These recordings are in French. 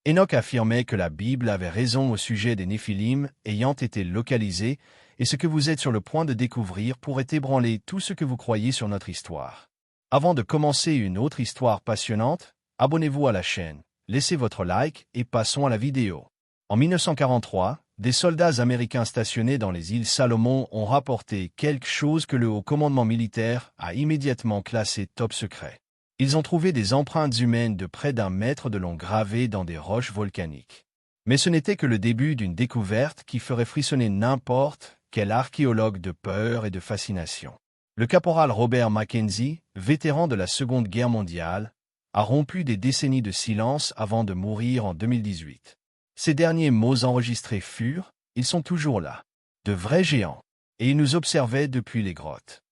Enoch affirmait que la Bible avait raison au sujet des Néphilim ayant été localisés, et ce que vous êtes sur le point de découvrir pourrait ébranler tout ce que vous croyez sur notre histoire. Avant de commencer une autre histoire passionnante, abonnez-vous à la chaîne, laissez votre like et passons à la vidéo. En 1943, des soldats américains stationnés dans les îles Salomon ont rapporté quelque chose que le haut commandement militaire a immédiatement classé top secret. Ils ont trouvé des empreintes humaines de près d'1 mètre de long gravées dans des roches volcaniques. Mais ce n'était que le début d'une découverte qui ferait frissonner n'importe quel archéologue de peur et de fascination. Le caporal Robert Mackenzie, vétéran de la Seconde Guerre mondiale, a rompu des décennies de silence avant de mourir en 2018. Ces derniers mots enregistrés furent « Ils sont toujours là, de vrais géants, et ils nous observaient depuis les grottes ».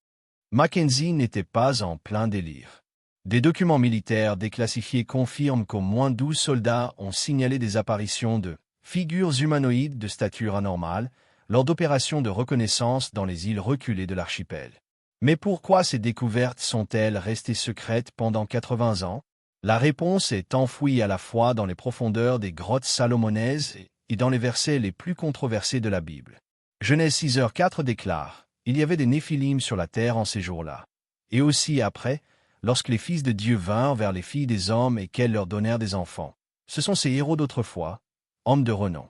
Mackenzie n'était pas en plein délire. Des documents militaires déclassifiés confirment qu'au moins 12 soldats ont signalé des apparitions de figures humanoïdes de stature anormale lors d'opérations de reconnaissance dans les îles reculées de l'archipel. Mais pourquoi ces découvertes sont-elles restées secrètes pendant 80 ans? La réponse est enfouie à la fois dans les profondeurs des grottes salomonaises et dans les versets les plus controversés de la Bible. Genèse 6h4 déclare « Il y avait des Néphilim sur la terre en ces jours-là. » Et aussi après, lorsque les fils de Dieu vinrent vers les filles des hommes et qu'elles leur donnèrent des enfants. Ce sont ces héros d'autrefois, hommes de renom.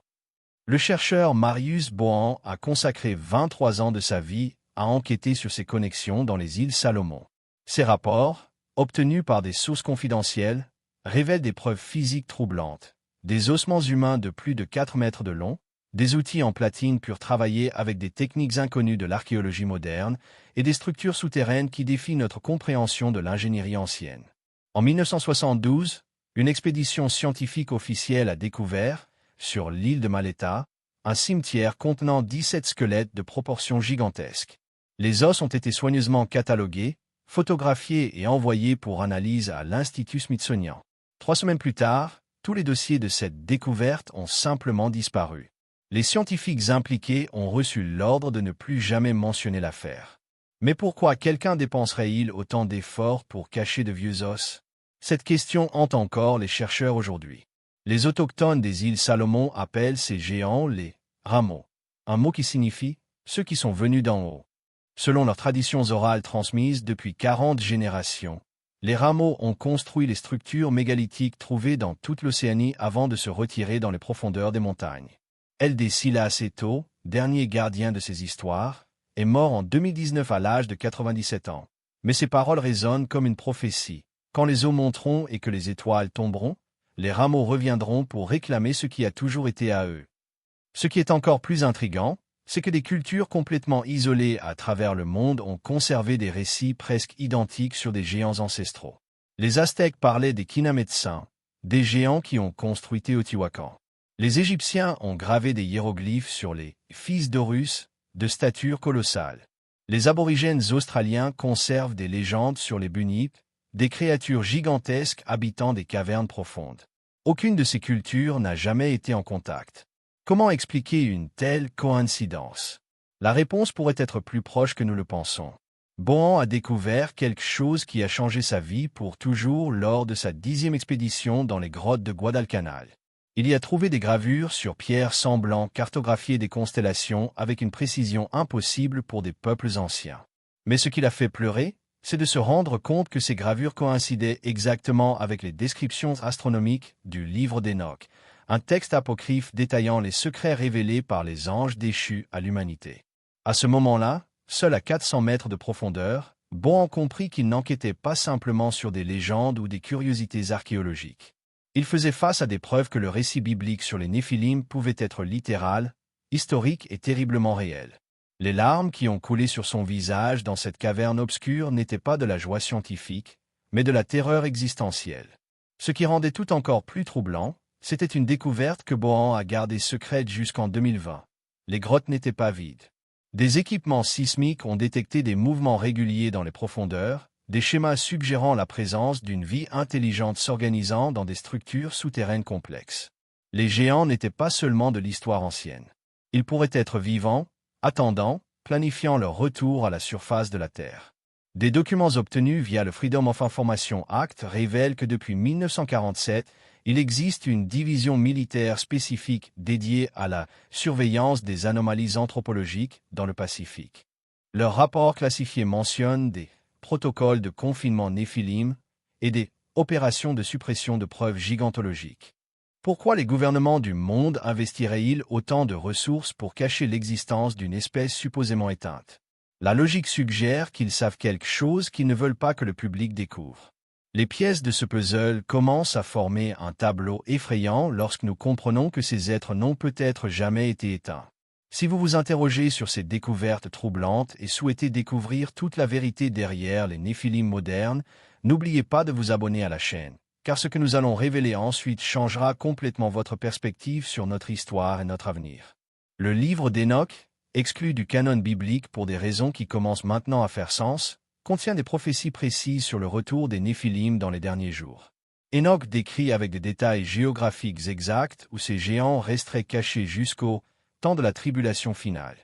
Le chercheur Marius Bohan a consacré 23 ans de sa vie à enquêter sur ces connexions dans les îles Salomon. Ces rapports, obtenus par des sources confidentielles, révèlent des preuves physiques troublantes, des ossements humains de plus de 4 mètres de long, des outils en platine pure travaillés avec des techniques inconnues de l'archéologie moderne et des structures souterraines qui défient notre compréhension de l'ingénierie ancienne. En 1972, une expédition scientifique officielle a découvert, sur l'île de Maleta, un cimetière contenant 17 squelettes de proportions gigantesques. Les os ont été soigneusement catalogués, photographiés et envoyés pour analyse à l'Institut Smithsonian. 3 semaines plus tard, tous les dossiers de cette découverte ont simplement disparu. Les scientifiques impliqués ont reçu l'ordre de ne plus jamais mentionner l'affaire. Mais pourquoi quelqu'un dépenserait-il autant d'efforts pour cacher de vieux os? Cette question hante encore les chercheurs aujourd'hui. Les autochtones des îles Salomon appellent ces géants les rameaux, un mot qui signifie « ceux qui sont venus d'en haut ». Selon leurs traditions orales transmises depuis 40 générations, les rameaux ont construit les structures mégalithiques trouvées dans toute l'Océanie avant de se retirer dans les profondeurs des montagnes. L.D. Silas Eto, dernier gardien de ces histoires, est mort en 2019 à l'âge de 97 ans. Mais ses paroles résonnent comme une prophétie. Quand les eaux monteront et que les étoiles tomberont, les rameaux reviendront pour réclamer ce qui a toujours été à eux. Ce qui est encore plus intriguant, c'est que des cultures complètement isolées à travers le monde ont conservé des récits presque identiques sur des géants ancestraux. Les Aztèques parlaient des Kinametsin, des géants qui ont construit Téotihuacan. Les Égyptiens ont gravé des hiéroglyphes sur les fils d'Horus, de stature colossale. Les aborigènes australiens conservent des légendes sur les bunyips, des créatures gigantesques habitant des cavernes profondes. Aucune de ces cultures n'a jamais été en contact. Comment expliquer une telle coïncidence? La réponse pourrait être plus proche que nous le pensons. Bohan a découvert quelque chose qui a changé sa vie pour toujours lors de sa 10e expédition dans les grottes de Guadalcanal. Il y a trouvé des gravures sur pierre semblant cartographier des constellations avec une précision impossible pour des peuples anciens. Mais ce qui l'a fait pleurer, c'est de se rendre compte que ces gravures coïncidaient exactement avec les descriptions astronomiques du livre d'Enoch, un texte apocryphe détaillant les secrets révélés par les anges déchus à l'humanité. À ce moment-là, seul à 400 mètres de profondeur, Bohan comprit qu'il n'enquêtait pas simplement sur des légendes ou des curiosités archéologiques. Il faisait face à des preuves que le récit biblique sur les Néphilim pouvait être littéral, historique et terriblement réel. Les larmes qui ont coulé sur son visage dans cette caverne obscure n'étaient pas de la joie scientifique, mais de la terreur existentielle. Ce qui rendait tout encore plus troublant, c'était une découverte que Bohan a gardée secrète jusqu'en 2020. Les grottes n'étaient pas vides. Des équipements sismiques ont détecté des mouvements réguliers dans les profondeurs, des schémas suggérant la présence d'une vie intelligente s'organisant dans des structures souterraines complexes. Les géants n'étaient pas seulement de l'histoire ancienne. Ils pourraient être vivants, attendant, planifiant leur retour à la surface de la Terre. Des documents obtenus via le Freedom of Information Act révèlent que depuis 1947, Il existe une division militaire spécifique dédiée à la surveillance des anomalies anthropologiques dans le Pacifique. Leur rapport classifié mentionne des protocoles de confinement Néphilim et des opérations de suppression de preuves gigantologiques. Pourquoi les gouvernements du monde investiraient-ils autant de ressources pour cacher l'existence d'une espèce supposément éteinte? La logique suggère qu'ils savent quelque chose qu'ils ne veulent pas que le public découvre. Les pièces de ce puzzle commencent à former un tableau effrayant lorsque nous comprenons que ces êtres n'ont peut-être jamais été éteints. Si vous vous interrogez sur ces découvertes troublantes et souhaitez découvrir toute la vérité derrière les Néphilim modernes, n'oubliez pas de vous abonner à la chaîne, car ce que nous allons révéler ensuite changera complètement votre perspective sur notre histoire et notre avenir. Le livre d'Enoch, exclu du canon biblique pour des raisons qui commencent maintenant à faire sens, contient des prophéties précises sur le retour des Néphilim dans les derniers jours. Enoch décrit avec des détails géographiques exacts où ces géants resteraient cachés jusqu'au temps de la tribulation finale.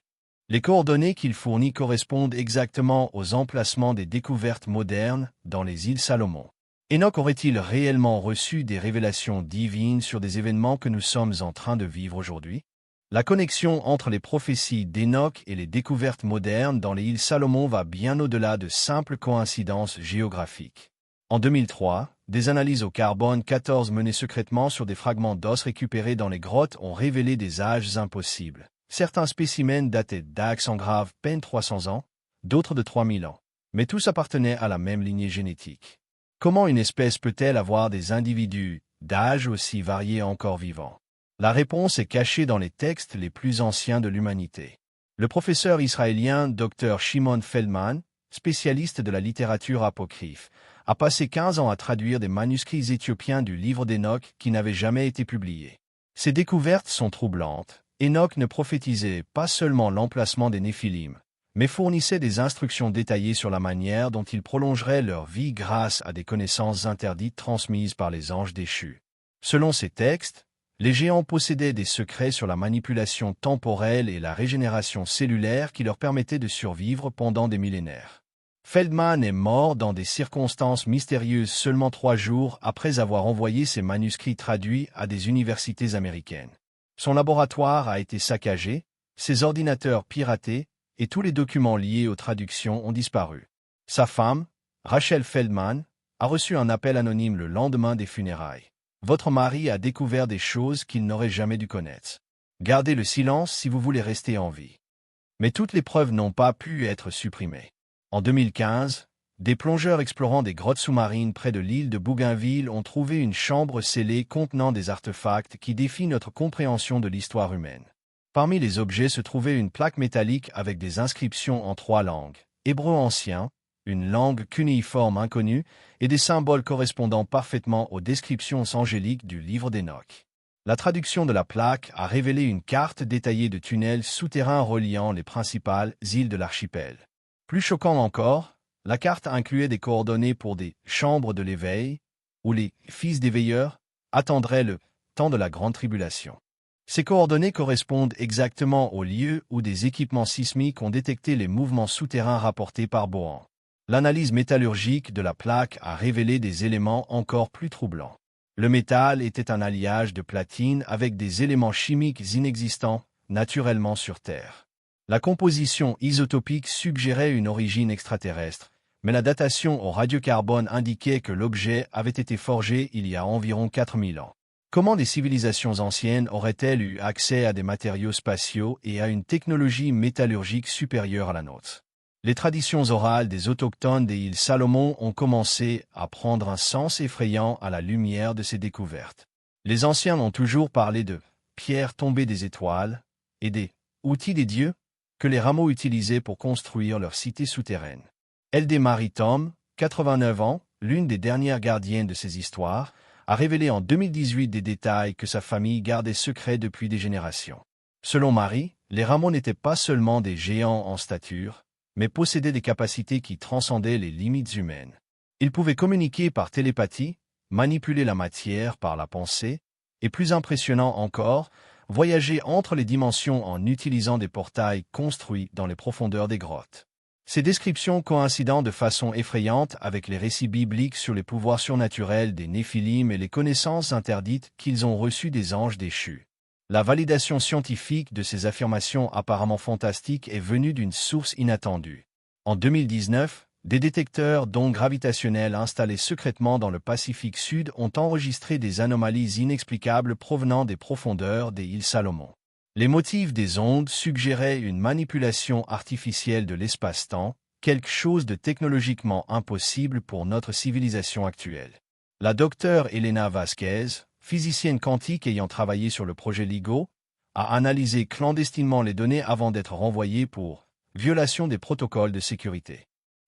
Les coordonnées qu'il fournit correspondent exactement aux emplacements des découvertes modernes dans les îles Salomon. Enoch aurait-il réellement reçu des révélations divines sur des événements que nous sommes en train de vivre aujourd'hui? La connexion entre les prophéties d'Enoch et les découvertes modernes dans les îles Salomon va bien au-delà de simples coïncidences géographiques. En 2003, des analyses au carbone 14 menées secrètement sur des fragments d'os récupérés dans les grottes ont révélé des âges impossibles. Certains spécimens dataient d'âges en grave peine 300 ans, d'autres de 3000 ans. Mais tous appartenaient à la même lignée génétique. Comment une espèce peut-elle avoir des individus d'âge aussi variés encore vivants? La réponse est cachée dans les textes les plus anciens de l'humanité. Le professeur israélien Dr. Shimon Feldman, spécialiste de la littérature apocryphe, a passé 15 ans à traduire des manuscrits éthiopiens du livre d'Enoch qui n'avaient jamais été publiés. Ces découvertes sont troublantes. Enoch ne prophétisait pas seulement l'emplacement des Néphilim, mais fournissait des instructions détaillées sur la manière dont ils prolongeraient leur vie grâce à des connaissances interdites transmises par les anges déchus. Selon ces textes, les géants possédaient des secrets sur la manipulation temporelle et la régénération cellulaire qui leur permettaient de survivre pendant des millénaires. Feldman est mort dans des circonstances mystérieuses seulement 3 jours après avoir envoyé ses manuscrits traduits à des universités américaines. Son laboratoire a été saccagé, ses ordinateurs piratés, et tous les documents liés aux traductions ont disparu. Sa femme, Rachel Feldman, a reçu un appel anonyme le lendemain des funérailles. Votre mari a découvert des choses qu'il n'aurait jamais dû connaître. Gardez le silence si vous voulez rester en vie. Mais toutes les preuves n'ont pas pu être supprimées. En 2015, des plongeurs explorant des grottes sous-marines près de l'île de Bougainville ont trouvé une chambre scellée contenant des artefacts qui défient notre compréhension de l'histoire humaine. Parmi les objets se trouvait une plaque métallique avec des inscriptions en 3 langues, hébreu ancien, une langue cunéiforme inconnue, et des symboles correspondant parfaitement aux descriptions angéliques du livre d'Enoch. La traduction de la plaque a révélé une carte détaillée de tunnels souterrains reliant les principales îles de l'archipel. Plus choquant encore, la carte incluait des coordonnées pour des chambres de l'éveil, où les fils des veilleurs attendraient le temps de la grande tribulation. Ces coordonnées correspondent exactement au lieu où des équipements sismiques ont détecté les mouvements souterrains rapportés par Bohan. L'analyse métallurgique de la plaque a révélé des éléments encore plus troublants. Le métal était un alliage de platine avec des éléments chimiques inexistants naturellement sur Terre. La composition isotopique suggérait une origine extraterrestre, mais la datation au radiocarbone indiquait que l'objet avait été forgé il y a environ 4000 ans. Comment des civilisations anciennes auraient-elles eu accès à des matériaux spatiaux et à une technologie métallurgique supérieure à la nôtre? Les traditions orales des autochtones des îles Salomon ont commencé à prendre un sens effrayant à la lumière de ces découvertes. Les anciens ont toujours parlé de pierres tombées des étoiles et des outils des dieux que les rameaux utilisaient pour construire leur cité souterraine. L.D. Marie Tom, 89 ans, l'une des dernières gardiennes de ces histoires, a révélé en 2018 des détails que sa famille gardait secrets depuis des générations. Selon Marie, les rameaux n'étaient pas seulement des géants en stature, mais possédaient des capacités qui transcendaient les limites humaines. Ils pouvaient communiquer par télépathie, manipuler la matière par la pensée, et plus impressionnant encore, voyager entre les dimensions en utilisant des portails construits dans les profondeurs des grottes. Ces descriptions coïncidant de façon effrayante avec les récits bibliques sur les pouvoirs surnaturels des Néphilim et les connaissances interdites qu'ils ont reçues des anges déchus. La validation scientifique de ces affirmations apparemment fantastiques est venue d'une source inattendue. En 2019, des détecteurs d'ondes gravitationnelles installés secrètement dans le Pacifique Sud ont enregistré des anomalies inexplicables provenant des profondeurs des îles Salomon. Les motifs des ondes suggéraient une manipulation artificielle de l'espace-temps, quelque chose de technologiquement impossible pour notre civilisation actuelle. La docteure Elena Vasquez, physicienne quantique ayant travaillé sur le projet LIGO, a analysé clandestinement les données avant d'être renvoyée pour violation des protocoles de sécurité.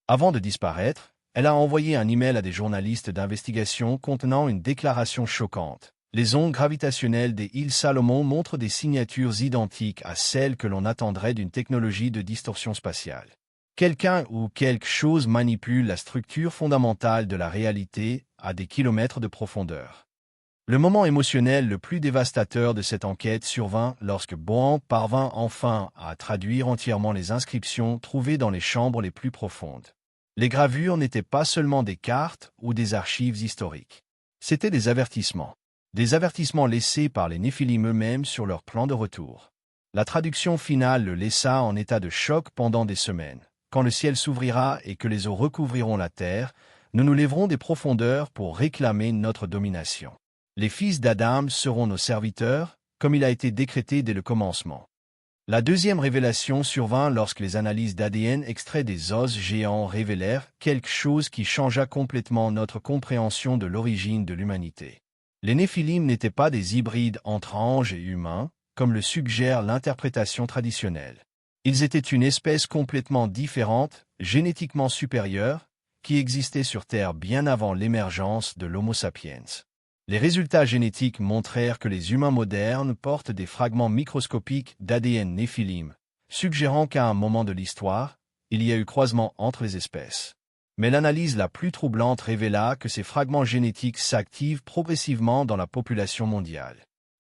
Avant de disparaître, elle a envoyé un email à des journalistes d'investigation contenant une déclaration choquante. Les ondes gravitationnelles des îles Salomon montrent des signatures identiques à celles que l'on attendrait d'une technologie de distorsion spatiale. Quelqu'un ou quelque chose manipule la structure fondamentale de la réalité à des kilomètres de profondeur. Le moment émotionnel le plus dévastateur de cette enquête survint lorsque Bohan parvint enfin à traduire entièrement les inscriptions trouvées dans les chambres les plus profondes. Les gravures n'étaient pas seulement des cartes ou des archives historiques. C'étaient des avertissements. Des avertissements laissés par les Néphilim eux-mêmes sur leur plan de retour. La traduction finale le laissa en état de choc pendant des semaines. Quand le ciel s'ouvrira et que les eaux recouvriront la terre, nous nous lèverons des profondeurs pour réclamer notre domination. Les fils d'Adam seront nos serviteurs, comme il a été décrété dès le commencement. La deuxième révélation survint lorsque les analyses d'ADN extraits des os géants révélèrent quelque chose qui changea complètement notre compréhension de l'origine de l'humanité. Les Néphilim n'étaient pas des hybrides entre anges et humains, comme le suggère l'interprétation traditionnelle. Ils étaient une espèce complètement différente, génétiquement supérieure, qui existait sur Terre bien avant l'émergence de l'Homo sapiens. Les résultats génétiques montrèrent que les humains modernes portent des fragments microscopiques d'ADN Néphilim, suggérant qu'à un moment de l'histoire, il y a eu croisement entre les espèces. Mais l'analyse la plus troublante révéla que ces fragments génétiques s'activent progressivement dans la population mondiale.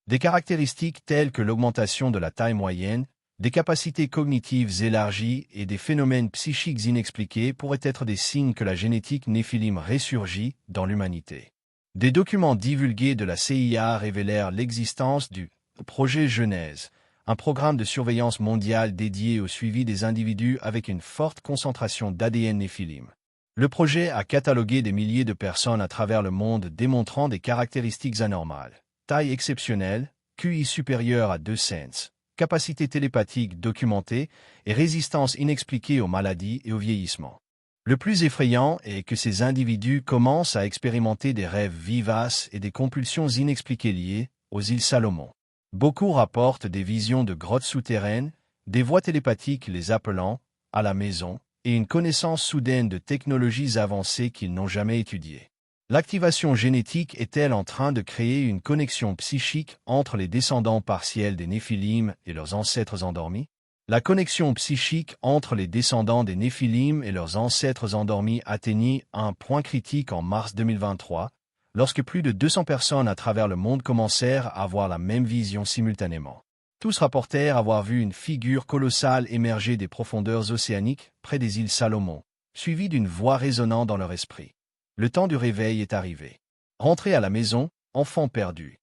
Des caractéristiques telles que l'augmentation de la taille moyenne, des capacités cognitives élargies et des phénomènes psychiques inexpliqués pourraient être des signes que la génétique Néphilim ressurgit dans l'humanité. Des documents divulgués de la CIA révélèrent l'existence du projet Genèse, un programme de surveillance mondiale dédié au suivi des individus avec une forte concentration d'ADN Néphilim. Le projet a catalogué des milliers de personnes à travers le monde démontrant des caractéristiques anormales. Taille exceptionnelle, QI supérieur à 2 cents, capacité télépathique documentée et résistance inexpliquée aux maladies et au vieillissement. Le plus effrayant est que ces individus commencent à expérimenter des rêves vivaces et des compulsions inexpliquées liées aux îles Salomon. Beaucoup rapportent des visions de grottes souterraines, des voix télépathiques les appelant à la maison et une connaissance soudaine de technologies avancées qu'ils n'ont jamais étudiées. L'activation génétique est-elle en train de créer une connexion psychique entre les descendants partiels des Néphilim et leurs ancêtres endormis? La connexion psychique entre les descendants des Néphilim et leurs ancêtres endormis atteignit un point critique en mars 2023, lorsque plus de 200 personnes à travers le monde commencèrent à avoir la même vision simultanément. Tous rapportèrent avoir vu une figure colossale émerger des profondeurs océaniques près des îles Salomon, suivie d'une voix résonnant dans leur esprit. Le temps du réveil est arrivé. Rentrez à la maison, enfant perdu.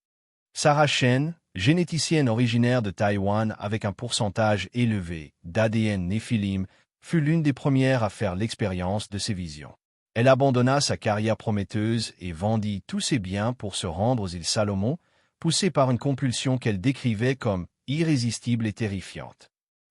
Sarah Chen, généticienne originaire de Taïwan avec un pourcentage élevé d'ADN Néphilim, fut l'une des premières à faire l'expérience de ces visions. Elle abandonna sa carrière prometteuse et vendit tous ses biens pour se rendre aux îles Salomon, poussée par une compulsion qu'elle décrivait comme irrésistible et terrifiante.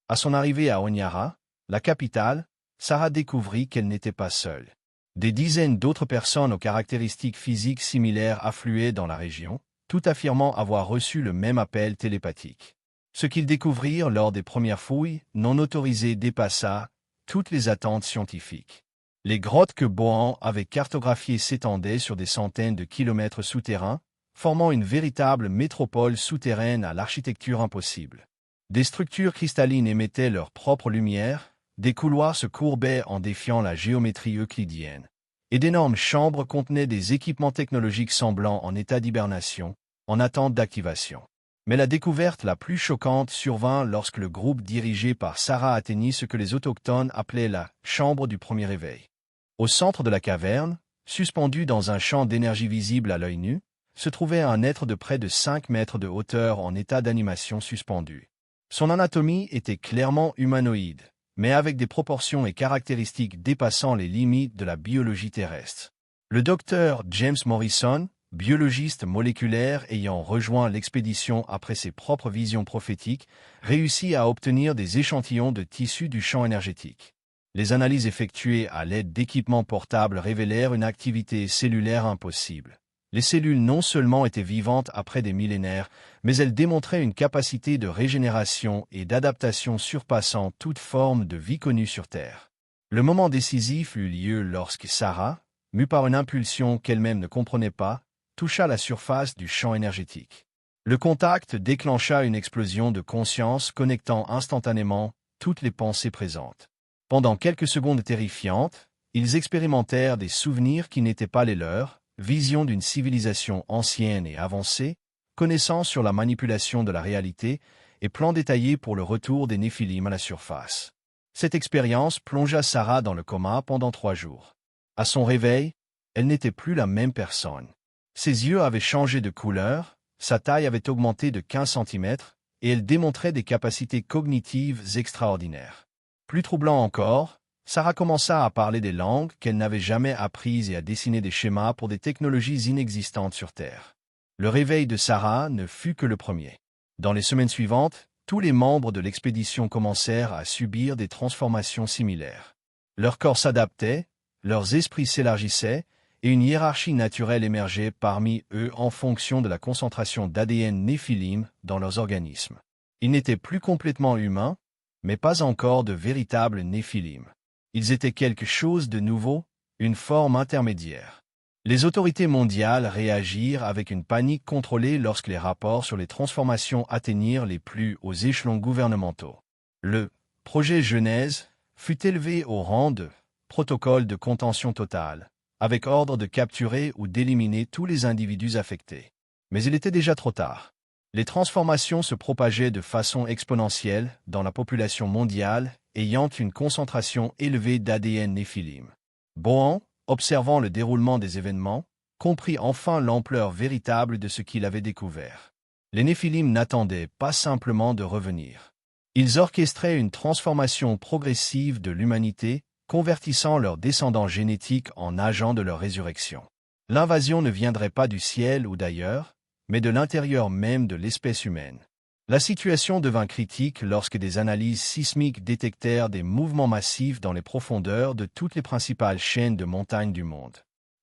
À son arrivée à Honiara, la capitale, Sarah découvrit qu'elle n'était pas seule. Des dizaines d'autres personnes aux caractéristiques physiques similaires affluaient dans la région, tout affirmant avoir reçu le même appel télépathique. Ce qu'ils découvrirent lors des premières fouilles non autorisées dépassa toutes les attentes scientifiques. Les grottes que Bohan avait cartographiées s'étendaient sur des centaines de kilomètres souterrains, formant une véritable métropole souterraine à l'architecture impossible. Des structures cristallines émettaient leur propre lumière, des couloirs se courbaient en défiant la géométrie euclidienne, et d'énormes chambres contenaient des équipements technologiques semblants en état d'hibernation, en attente d'activation. Mais la découverte la plus choquante survint lorsque le groupe dirigé par Sarah atteignit ce que les autochtones appelaient la chambre du premier réveil. Au centre de la caverne, suspendu dans un champ d'énergie visible à l'œil nu, se trouvait un être de près de 5 mètres de hauteur en état d'animation suspendu. Son anatomie était clairement humanoïde, mais avec des proportions et caractéristiques dépassant les limites de la biologie terrestre. Le docteur James Morrison, biologiste moléculaire ayant rejoint l'expédition après ses propres visions prophétiques, réussit à obtenir des échantillons de tissus du champ énergétique. Les analyses effectuées à l'aide d'équipements portables révélèrent une activité cellulaire impossible. Les cellules non seulement étaient vivantes après des millénaires, mais elles démontraient une capacité de régénération et d'adaptation surpassant toute forme de vie connue sur Terre. Le moment décisif eut lieu lorsque Sarah, mue par une impulsion qu'elle-même ne comprenait pas, toucha la surface du champ énergétique. Le contact déclencha une explosion de conscience connectant instantanément toutes les pensées présentes. Pendant quelques secondes terrifiantes, ils expérimentèrent des souvenirs qui n'étaient pas les leurs, vision d'une civilisation ancienne et avancée, connaissance sur la manipulation de la réalité et plan détaillé pour le retour des Néphilim à la surface. Cette expérience plongea Sarah dans le coma pendant 3 jours. À son réveil, elle n'était plus la même personne. Ses yeux avaient changé de couleur, sa taille avait augmenté de 15 cm, et elle démontrait des capacités cognitives extraordinaires. Plus troublant encore, Sarah commença à parler des langues qu'elle n'avait jamais apprises et à dessiner des schémas pour des technologies inexistantes sur Terre. Le réveil de Sarah ne fut que le premier. Dans les semaines suivantes, tous les membres de l'expédition commencèrent à subir des transformations similaires. Leur corps s'adaptait, leurs esprits s'élargissaient, et une hiérarchie naturelle émergeait parmi eux en fonction de la concentration d'ADN néphilim dans leurs organismes. Ils n'étaient plus complètement humains, mais pas encore de véritables néphilim. Ils étaient quelque chose de nouveau, une forme intermédiaire. Les autorités mondiales réagirent avec une panique contrôlée lorsque les rapports sur les transformations atteignirent les plus hauts échelons gouvernementaux. Le projet Genèse fut élevé au rang de protocole de contention totale, avec ordre de capturer ou d'éliminer tous les individus affectés. Mais il était déjà trop tard. Les transformations se propageaient de façon exponentielle dans la population mondiale, ayant une concentration élevée d'ADN néphilim. Bohan, observant le déroulement des événements, comprit enfin l'ampleur véritable de ce qu'il avait découvert. Les néphilim n'attendaient pas simplement de revenir. Ils orchestraient une transformation progressive de l'humanité, convertissant leurs descendants génétiques en agents de leur résurrection. L'invasion ne viendrait pas du ciel ou d'ailleurs, mais de l'intérieur même de l'espèce humaine. La situation devint critique lorsque des analyses sismiques détectèrent des mouvements massifs dans les profondeurs de toutes les principales chaînes de montagnes du monde.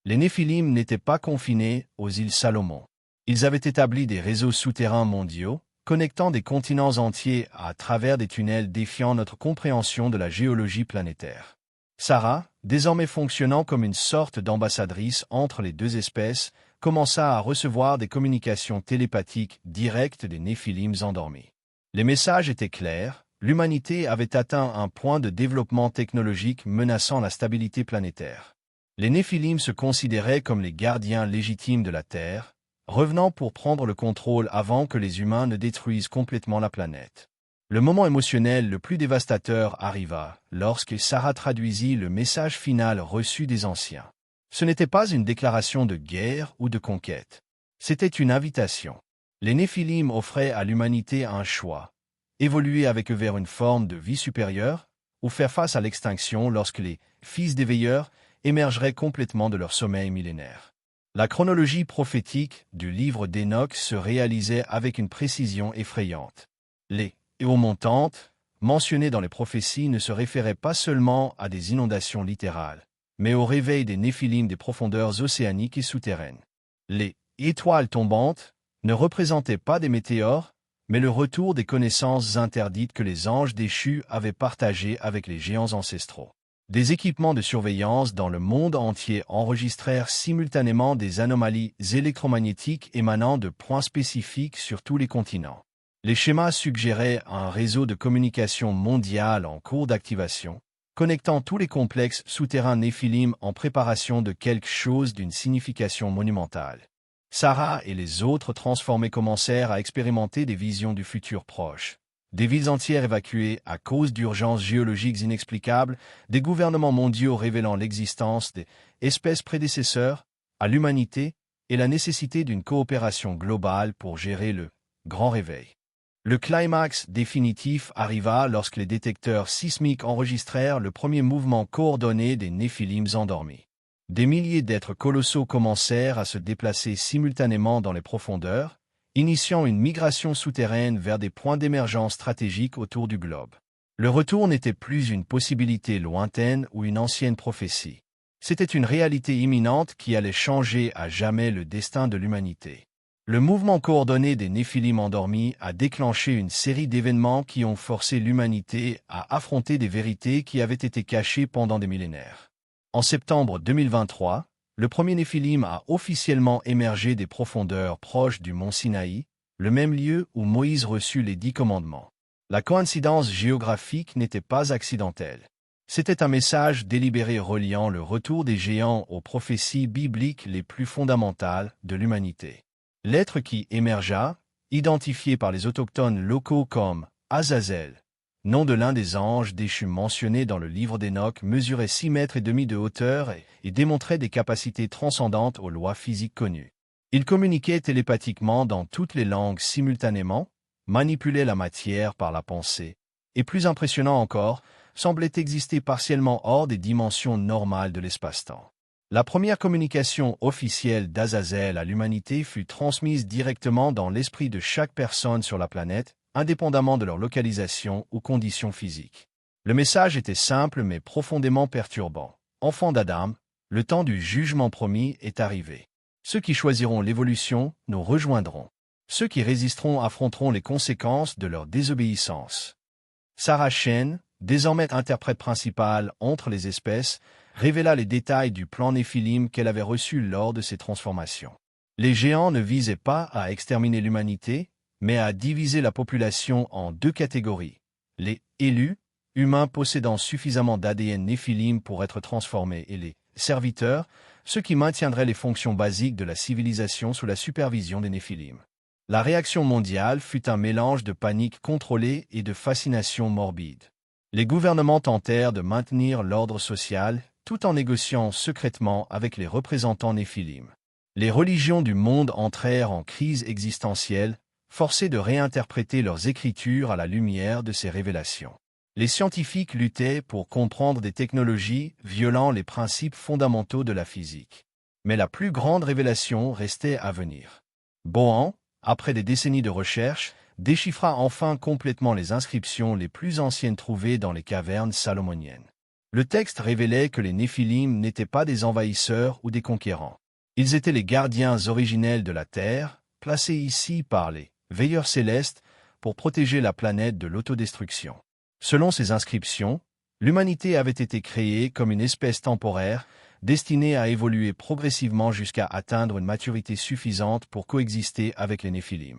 Les Néphilim n'étaient pas confinés aux îles Salomon. Ils avaient établi des réseaux souterrains mondiaux, connectant des continents entiers à travers des tunnels défiant notre compréhension de la géologie planétaire. Sarah, désormais fonctionnant comme une sorte d'ambassadrice entre les deux espèces, commença à recevoir des communications télépathiques directes des Néphilim endormis. Les messages étaient clairs, l'humanité avait atteint un point de développement technologique menaçant la stabilité planétaire. Les Néphilim se considéraient comme les gardiens légitimes de la Terre, revenant pour prendre le contrôle avant que les humains ne détruisent complètement la planète. Le moment émotionnel le plus dévastateur arriva lorsque Sarah traduisit le message final reçu des anciens. Ce n'était pas une déclaration de guerre ou de conquête. C'était une invitation. Les Néphilim offraient à l'humanité un choix. Évoluer avec eux vers une forme de vie supérieure, ou faire face à l'extinction lorsque les fils des veilleurs émergeraient complètement de leur sommeil millénaire. La chronologie prophétique du livre d'Enoch se réalisait avec une précision effrayante. Les eaux montantes, mentionnées dans les prophéties, ne se référaient pas seulement à des inondations littérales, mais au réveil des Néphilim des profondeurs océaniques et souterraines. Les étoiles tombantes ne représentaient pas des météores, mais le retour des connaissances interdites que les anges déchus avaient partagées avec les géants ancestraux. Des équipements de surveillance dans le monde entier enregistrèrent simultanément des anomalies électromagnétiques émanant de points spécifiques sur tous les continents. Les schémas suggéraient un réseau de communication mondial en cours d'activation, connectant tous les complexes souterrains Néphilim en préparation de quelque chose d'une signification monumentale. Sarah et les autres transformés commencèrent à expérimenter des visions du futur proche. Des villes entières évacuées à cause d'urgences géologiques inexplicables, des gouvernements mondiaux révélant l'existence des espèces prédécesseurs à l'humanité et la nécessité d'une coopération globale pour gérer le grand réveil. Le climax définitif arriva lorsque les détecteurs sismiques enregistrèrent le premier mouvement coordonné des Néphilim endormis. Des milliers d'êtres colossaux commencèrent à se déplacer simultanément dans les profondeurs, initiant une migration souterraine vers des points d'émergence stratégiques autour du globe. Le retour n'était plus une possibilité lointaine ou une ancienne prophétie. C'était une réalité imminente qui allait changer à jamais le destin de l'humanité. Le mouvement coordonné des Néphilim endormis a déclenché une série d'événements qui ont forcé l'humanité à affronter des vérités qui avaient été cachées pendant des millénaires. En septembre 2023, le premier Néphilim a officiellement émergé des profondeurs proches du mont Sinaï, le même lieu où Moïse reçut les 10 commandements. La coïncidence géographique n'était pas accidentelle. C'était un message délibéré reliant le retour des géants aux prophéties bibliques les plus fondamentales de l'humanité. L'être qui émergea, identifié par les autochtones locaux comme Azazel, nom de l'un des anges déchus mentionnés dans le livre d'Enoch, mesurait 6 mètres et demi de hauteur et démontrait des capacités transcendantes aux lois physiques connues. Il communiquait télépathiquement dans toutes les langues simultanément, manipulait la matière par la pensée, et plus impressionnant encore, semblait exister partiellement hors des dimensions normales de l'espace-temps. La première communication officielle d'Azazel à l'humanité fut transmise directement dans l'esprit de chaque personne sur la planète, indépendamment de leur localisation ou conditions physiques. Le message était simple mais profondément perturbant. Enfants d'Adam, le temps du jugement promis est arrivé. Ceux qui choisiront l'évolution nous rejoindront. Ceux qui résisteront affronteront les conséquences de leur désobéissance. Sarah Chen, désormais interprète principale entre les espèces, révéla les détails du plan Néphilim qu'elle avait reçu lors de ses transformations. Les géants ne visaient pas à exterminer l'humanité, mais à diviser la population en 2 catégories. Les élus, humains possédant suffisamment d'ADN Néphilim pour être transformés, et les serviteurs, ceux qui maintiendraient les fonctions basiques de la civilisation sous la supervision des Néphilim. La réaction mondiale fut un mélange de panique contrôlée et de fascination morbide. Les gouvernements tentèrent de maintenir l'ordre social, tout en négociant secrètement avec les représentants Néphilim. Les religions du monde entrèrent en crise existentielle, forcés de réinterpréter leurs écritures à la lumière de ces révélations. Les scientifiques luttaient pour comprendre des technologies violant les principes fondamentaux de la physique. Mais la plus grande révélation restait à venir. Bohan, après des décennies de recherche, déchiffra enfin complètement les inscriptions les plus anciennes trouvées dans les cavernes salomoniennes. Le texte révélait que les Néphilim n'étaient pas des envahisseurs ou des conquérants. Ils étaient les gardiens originels de la Terre, placés ici par les veilleurs célestes pour protéger la planète de l'autodestruction. Selon ces inscriptions, l'humanité avait été créée comme une espèce temporaire, destinée à évoluer progressivement jusqu'à atteindre une maturité suffisante pour coexister avec les Néphilim.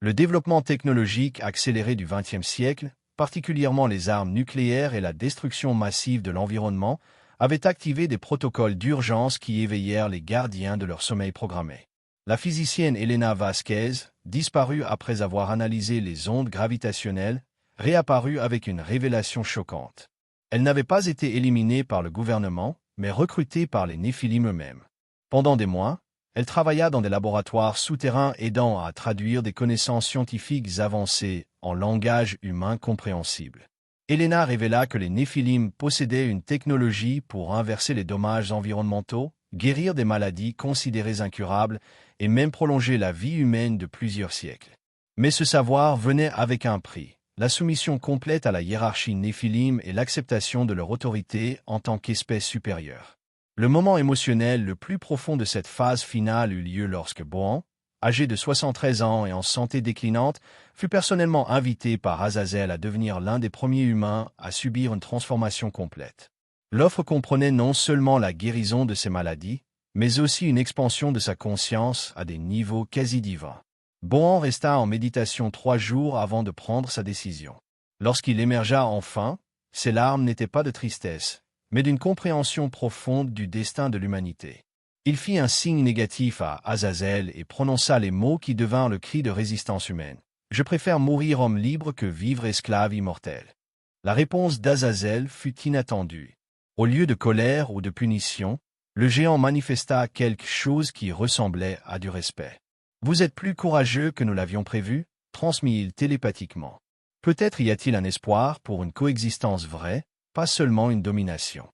Le développement technologique accéléré du XXe siècle, particulièrement les armes nucléaires et la destruction massive de l'environnement, avait activé des protocoles d'urgence qui éveillèrent les gardiens de leur sommeil programmé. La physicienne Elena Vasquez, disparue après avoir analysé les ondes gravitationnelles, réapparut avec une révélation choquante. Elle n'avait pas été éliminée par le gouvernement, mais recrutée par les Néphilim eux-mêmes. Pendant des mois, elle travailla dans des laboratoires souterrains aidant à traduire des connaissances scientifiques avancées en langage humain compréhensible. Elena révéla que les Néphilim possédaient une technologie pour inverser les dommages environnementaux, guérir des maladies considérées incurables et même prolonger la vie humaine de plusieurs siècles. Mais ce savoir venait avec un prix, la soumission complète à la hiérarchie Néphilim et l'acceptation de leur autorité en tant qu'espèce supérieure. Le moment émotionnel le plus profond de cette phase finale eut lieu lorsque Bohan, âgé de 73 ans et en santé déclinante, fut personnellement invité par Azazel à devenir l'un des premiers humains à subir une transformation complète. L'offre comprenait non seulement la guérison de ses maladies, mais aussi une expansion de sa conscience à des niveaux quasi divins. Bohan resta en méditation 3 jours avant de prendre sa décision. Lorsqu'il émergea enfin, ses larmes n'étaient pas de tristesse, mais d'une compréhension profonde du destin de l'humanité. Il fit un signe négatif à Azazel et prononça les mots qui devinrent le cri de résistance humaine. « Je préfère mourir homme libre que vivre esclave immortel. » La réponse d'Azazel fut inattendue. Au lieu de colère ou de punition, le géant manifesta quelque chose qui ressemblait à du respect. « Vous êtes plus courageux que nous l'avions prévu » transmit-il télépathiquement. Peut-être y a-t-il un espoir pour une coexistence vraie, pas seulement une domination.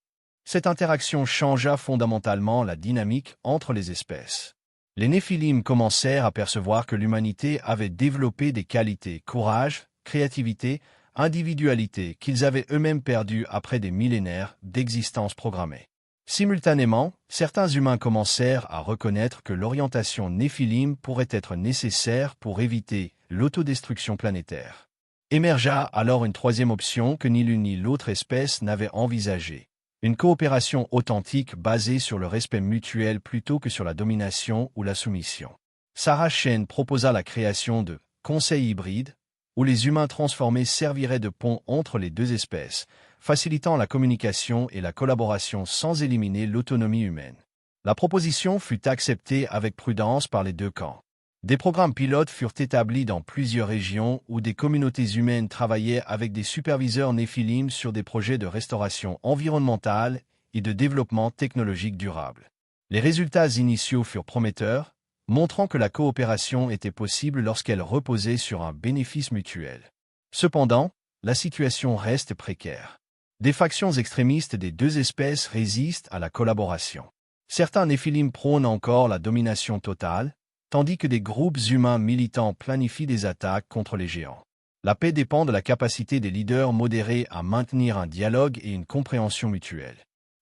Cette interaction changea fondamentalement la dynamique entre les espèces. Les Néphilim commencèrent à percevoir que l'humanité avait développé des qualités, courage, créativité, individualité qu'ils avaient eux-mêmes perdues après des millénaires d'existence programmée. Simultanément, certains humains commencèrent à reconnaître que l'orientation Néphilim pourrait être nécessaire pour éviter l'autodestruction planétaire. Émergea alors une troisième option que ni l'une ni l'autre espèce n'avait envisagée. Une coopération authentique basée sur le respect mutuel plutôt que sur la domination ou la soumission. Sarah Chen proposa la création de conseils hybrides, où les humains transformés serviraient de pont entre les deux espèces, facilitant la communication et la collaboration sans éliminer l'autonomie humaine. La proposition fut acceptée avec prudence par les deux camps. Des programmes pilotes furent établis dans plusieurs régions où des communautés humaines travaillaient avec des superviseurs Néphilim sur des projets de restauration environnementale et de développement technologique durable. Les résultats initiaux furent prometteurs, montrant que la coopération était possible lorsqu'elle reposait sur un bénéfice mutuel. Cependant, la situation reste précaire. Des factions extrémistes des deux espèces résistent à la collaboration. Certains Néphilim prônent encore la domination totale, tandis que des groupes humains militants planifient des attaques contre les géants. La paix dépend de la capacité des leaders modérés à maintenir un dialogue et une compréhension mutuelle.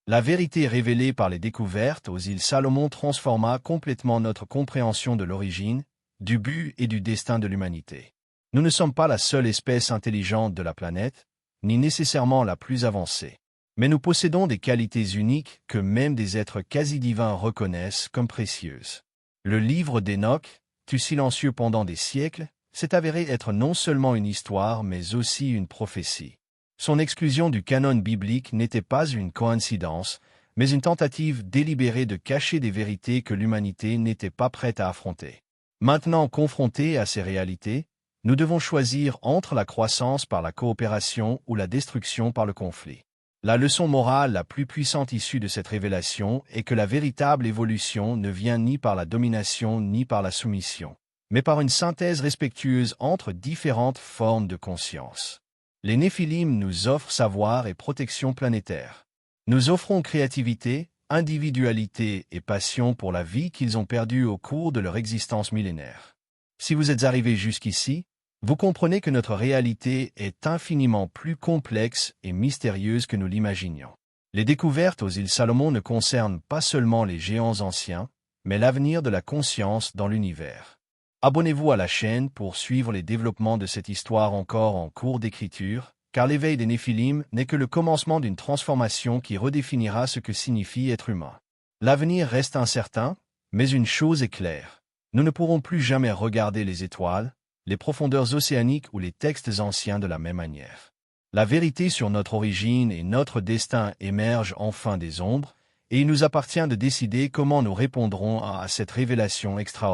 La vérité révélée par les découvertes aux îles Salomon transforma complètement notre compréhension de l'origine, du but et du destin de l'humanité. Nous ne sommes pas la seule espèce intelligente de la planète, ni nécessairement la plus avancée. Mais nous possédons des qualités uniques que même des êtres quasi-divins reconnaissent comme précieuses. Le livre d'Enoch, tu silencieux pendant des siècles, s'est avéré être non seulement une histoire mais aussi une prophétie. Son exclusion du canon biblique n'était pas une coïncidence, mais une tentative délibérée de cacher des vérités que l'humanité n'était pas prête à affronter. Maintenant confrontés à ces réalités, nous devons choisir entre la croissance par la coopération ou la destruction par le conflit. La leçon morale la plus puissante issue de cette révélation est que la véritable évolution ne vient ni par la domination ni par la soumission, mais par une synthèse respectueuse entre différentes formes de conscience. Les Néphilim nous offrent savoir et protection planétaire. Nous offrons créativité, individualité et passion pour la vie qu'ils ont perdue au cours de leur existence millénaire. Si vous êtes arrivé jusqu'ici, vous comprenez que notre réalité est infiniment plus complexe et mystérieuse que nous l'imaginions. Les découvertes aux îles Salomon ne concernent pas seulement les géants anciens, mais l'avenir de la conscience dans l'univers. Abonnez-vous à la chaîne pour suivre les développements de cette histoire encore en cours d'écriture, car l'éveil des Néphilim n'est que le commencement d'une transformation qui redéfinira ce que signifie être humain. L'avenir reste incertain, mais une chose est claire. Nous ne pourrons plus jamais regarder les étoiles, les profondeurs océaniques ou les textes anciens de la même manière. La vérité sur notre origine et notre destin émerge enfin des ombres, et il nous appartient de décider comment nous répondrons à cette révélation extraordinaire.